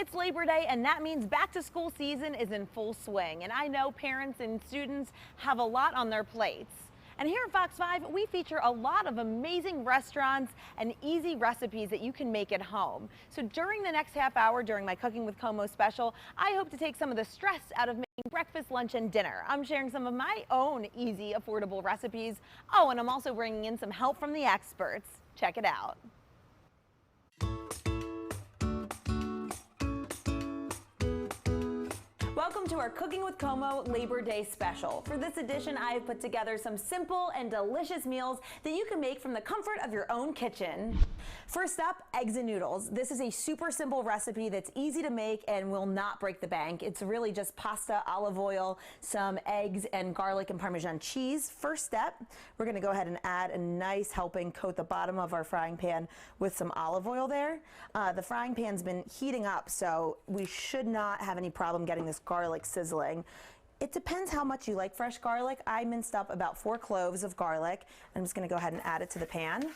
It's Labor Day, and that means back to school season is in full swing. And I know parents and students have a lot on their plates. And here at Fox 5, we feature a lot of amazing restaurants and easy recipes that you can make at home. So during the next half hour, during my Cooking with Como special, I hope to take some of the stress out of making breakfast, lunch, and dinner. I'm sharing some of my own easy, affordable recipes. Oh, and I'm also bringing in some help from the experts. Check it out. Welcome to our Cooking with Como Labor Day special. For this edition, I have put together some simple and delicious meals that you can make from the comfort of your own kitchen. First up, eggs and noodles. This is a super simple recipe that's easy to make and will not break the bank. It's really just pasta, olive oil, some eggs, and garlic and Parmesan cheese. First step, we're gonna go ahead and add a nice helping, coat the bottom of our frying pan with some olive oil there. The frying pan's been heating up, so we should not have any problem getting this garlic sizzling. It depends how much you like fresh garlic. I minced up about 4 cloves of garlic. I'm just gonna go ahead and add it to the pan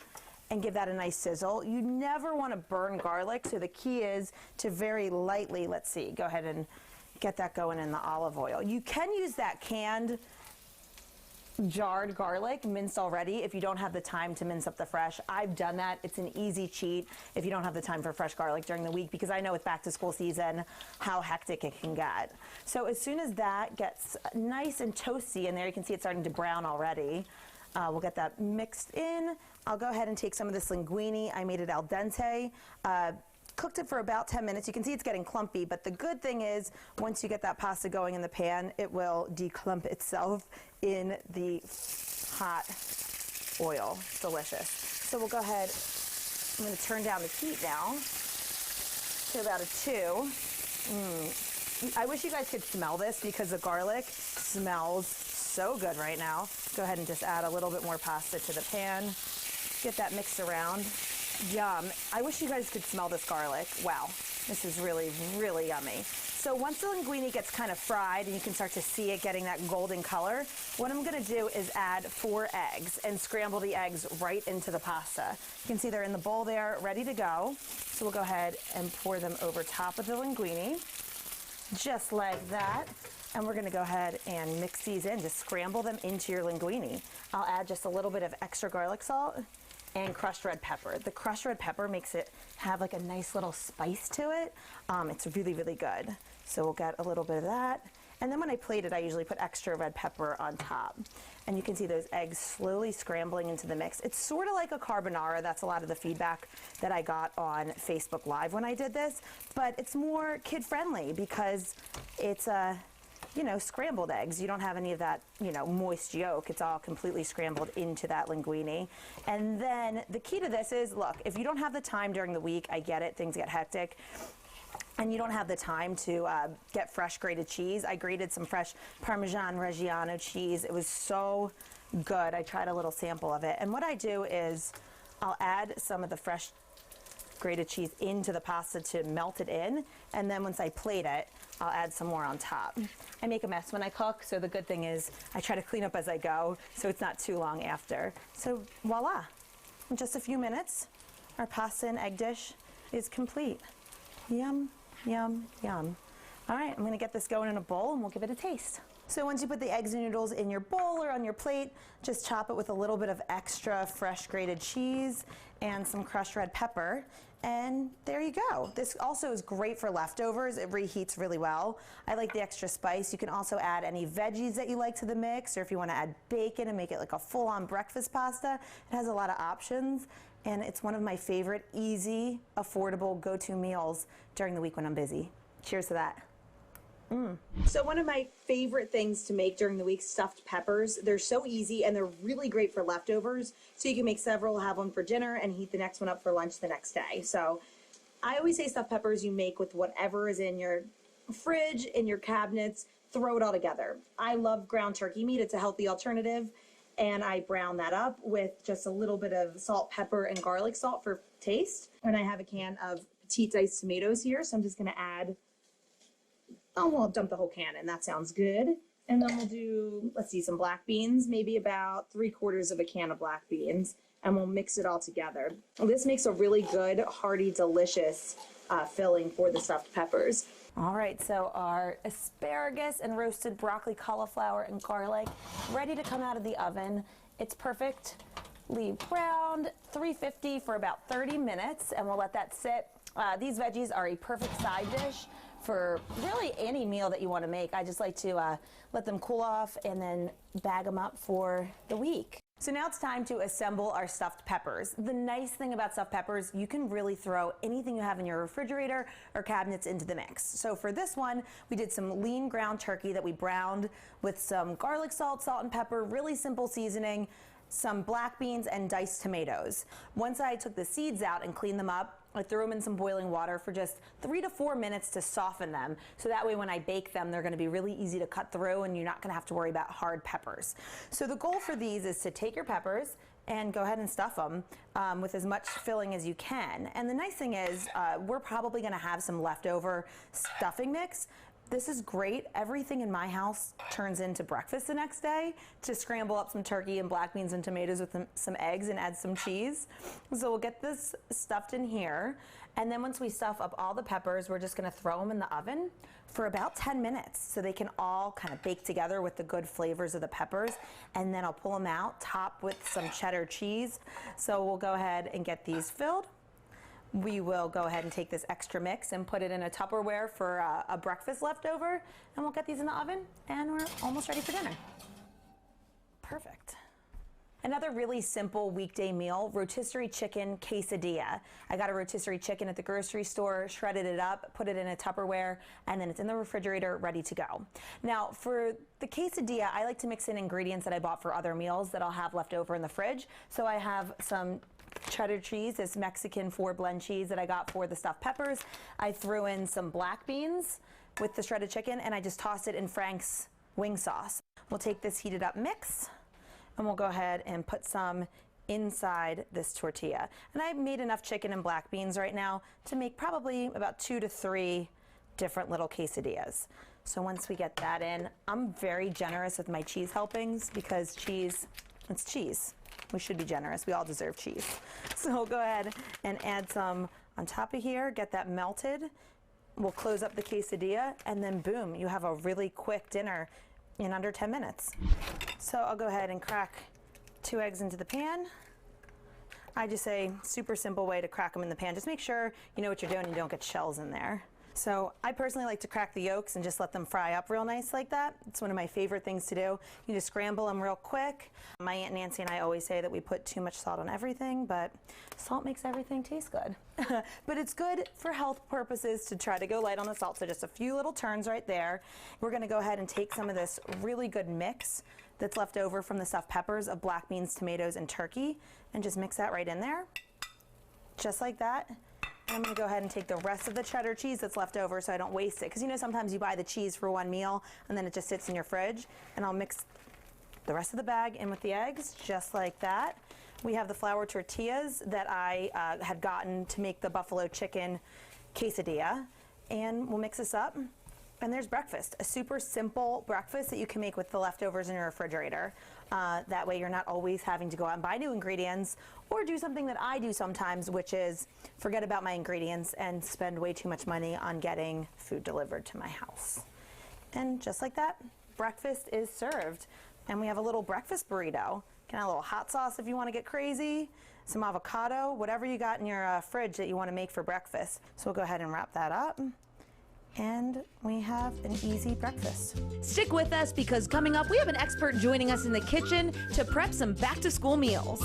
and give that a nice sizzle. You never wanna burn garlic, so the key is to very lightly, let's see, go ahead and get that going in the olive oil. You can use that canned jarred garlic minced already if you don't have the time to mince up the fresh. I've done that. It's an easy cheat if you don't have the time for fresh garlic during the week, because I know with back to school season how hectic it can get. So as soon as that gets nice and toasty in there, you can see it's starting to brown already. We'll get that mixed in. I'll go ahead and take some of this linguine. I made it al dente. Cooked it for about 10 minutes. You can see it's getting clumpy, but the good thing is once you get that pasta going in the pan, it will declump itself in the hot oil. It's delicious. So we'll go ahead, I'm going to turn down the heat now to about a 2. I wish you guys could smell this because the garlic smells so good right now. Go ahead and just add a little bit more pasta to the pan. Get that mixed around. Yum. I wish you guys could smell this garlic. Wow, this is really, really yummy. So once the linguine gets kind of fried and you can start to see it getting that golden color, what I'm gonna do is add 4 eggs and scramble the eggs right into the pasta. You can see they're in the bowl there, ready to go. So we'll go ahead and pour them over top of the linguine, just like that. And we're gonna go ahead and mix these in, just scramble them into your linguine. I'll add just a little bit of extra garlic salt and crushed red pepper. The crushed red pepper makes it have like a nice little spice to it. It's really, really good. So we'll get a little bit of that. And then when I plate it, I usually put extra red pepper on top. And you can see those eggs slowly scrambling into the mix. It's sort of like a carbonara. That's a lot of the feedback that I got on Facebook Live when I did this. But it's more kid-friendly because it's scrambled eggs. You don't have any of that, moist yolk. It's all completely scrambled into that linguine. And then the key to this is, look, if you don't have the time during the week, I get it, things get hectic, and you don't have the time to get fresh grated cheese. I grated some fresh Parmesan Reggiano cheese. It was so good. I tried a little sample of it. And what I do is I'll add some of the fresh grated cheese into the pasta to melt it in, and then once I plate it, I'll add some more on top. I make a mess when I cook, so the good thing is I try to clean up as I go, so it's not too long after. So voila, in just a few minutes, our pasta and egg dish is complete. Yum, yum, yum. All right, I'm gonna get this going in a bowl and we'll give it a taste. So once you put the eggs and noodles in your bowl or on your plate, just chop it with a little bit of extra fresh grated cheese and some crushed red pepper. And there you go. This also is great for leftovers. It reheats really well. I like the extra spice. You can also add any veggies that you like to the mix, or if you want to add bacon and make it like a full-on breakfast pasta. It has a lot of options, and it's one of my favorite easy, affordable go-to meals during the week when I'm busy. Cheers to that. So one of my favorite things to make during the week, stuffed peppers. They're so easy and they're really great for leftovers. So you can make several, have one for dinner, and heat the next one up for lunch the next day. So I always say stuffed peppers you make with whatever is in your fridge, in your cabinets, throw it all together. I love ground turkey meat. It's a healthy alternative. And I brown that up with just a little bit of salt, pepper, and garlic salt for taste. And I have a can of petite diced tomatoes here. So I'm just gonna add, we'll dump the whole can in. That sounds good. And then we'll do, let's see, some black beans, maybe about 3/4 of a can of black beans, and we'll mix it all together. This makes a really good, hearty, delicious filling for the stuffed peppers. All right, so our asparagus and roasted broccoli, cauliflower, and garlic ready to come out of the oven. It's perfectly browned, 350 for about 30 minutes, and we'll let that sit. These veggies are a perfect side dish for really any meal that you want to make. I just like to let them cool off and then bag them up for the week. So now it's time to assemble our stuffed peppers. The nice thing about stuffed peppers, you can really throw anything you have in your refrigerator or cabinets into the mix. So for this one, we did some lean ground turkey that we browned with some garlic salt, salt and pepper, really simple seasoning, some black beans and diced tomatoes. Once I took the seeds out and cleaned them up, I threw them in some boiling water for just 3 to 4 minutes to soften them. So that way when I bake them, they're gonna be really easy to cut through and you're not gonna have to worry about hard peppers. So the goal for these is to take your peppers and go ahead and stuff them with as much filling as you can. And the nice thing is, we're probably gonna have some leftover stuffing mix. This is great. Everything in my house turns into breakfast the next day to scramble up some turkey and black beans and tomatoes with some eggs and add some cheese. So we'll get this stuffed in here. And then once we stuff up all the peppers, we're just gonna throw them in the oven for about 10 minutes so they can all kind of bake together with the good flavors of the peppers. And then I'll pull them out, top with some cheddar cheese. So we'll go ahead and get these filled. We will go ahead and take this extra mix and put it in a Tupperware for a breakfast leftover, and we'll get these in the oven, and we're almost ready for dinner. Perfect. Another really simple weekday meal, rotisserie chicken quesadilla. I got a rotisserie chicken at the grocery store, shredded it up, put it in a Tupperware, and then it's in the refrigerator ready to go. Now for the quesadilla, I like to mix in ingredients that I bought for other meals that I'll have left over in the fridge. So I have some cheddar cheese, this Mexican 4-blend cheese that I got for the stuffed peppers. I threw in some black beans with the shredded chicken, and I just tossed it in Frank's wing sauce. We'll take this heated up mix and we'll go ahead and put some inside this tortilla. And I've made enough chicken and black beans right now to make probably about 2 to 3 different little quesadillas. So once we get that in, I'm very generous with my cheese helpings because cheese, it's cheese. We should be generous. We all deserve cheese. So we'll go ahead and add some on top of here, get that melted. We'll close up the quesadilla, and then boom, you have a really quick dinner in under 10 minutes. So I'll go ahead and crack 2 eggs into the pan. I just say super simple way to crack them in the pan. Just make sure you know what you're doing and you don't get shells in there. So I personally like to crack the yolks and just let them fry up real nice like that. It's one of my favorite things to do. You just scramble them real quick. My Aunt Nancy and I always say that we put too much salt on everything, but salt makes everything taste good. But it's good for health purposes to try to go light on the salt. So just a few little turns right there. We're gonna go ahead and take some of this really good mix that's left over from the stuffed peppers of black beans, tomatoes, and turkey, and just mix that right in there, just like that. I'm gonna go ahead and take the rest of the cheddar cheese that's left over so I don't waste it. Because you know sometimes you buy the cheese for one meal and then it just sits in your fridge. And I'll mix the rest of the bag in with the eggs, just like that. We have the flour tortillas that I had gotten to make the buffalo chicken quesadilla. And we'll mix this up. And there's breakfast, a super simple breakfast that you can make with the leftovers in your refrigerator. That way you're not always having to go out and buy new ingredients or do something that I do sometimes, which is forget about my ingredients and spend way too much money on getting food delivered to my house. And just like that, breakfast is served. And we have a little breakfast burrito. Can add a little hot sauce if you want to get crazy, some avocado, whatever you got in your fridge that you want to make for breakfast. So we'll go ahead and wrap that up. And we have an easy breakfast. Stick with us because coming up, we have an expert joining us in the kitchen to prep some back-to-school meals.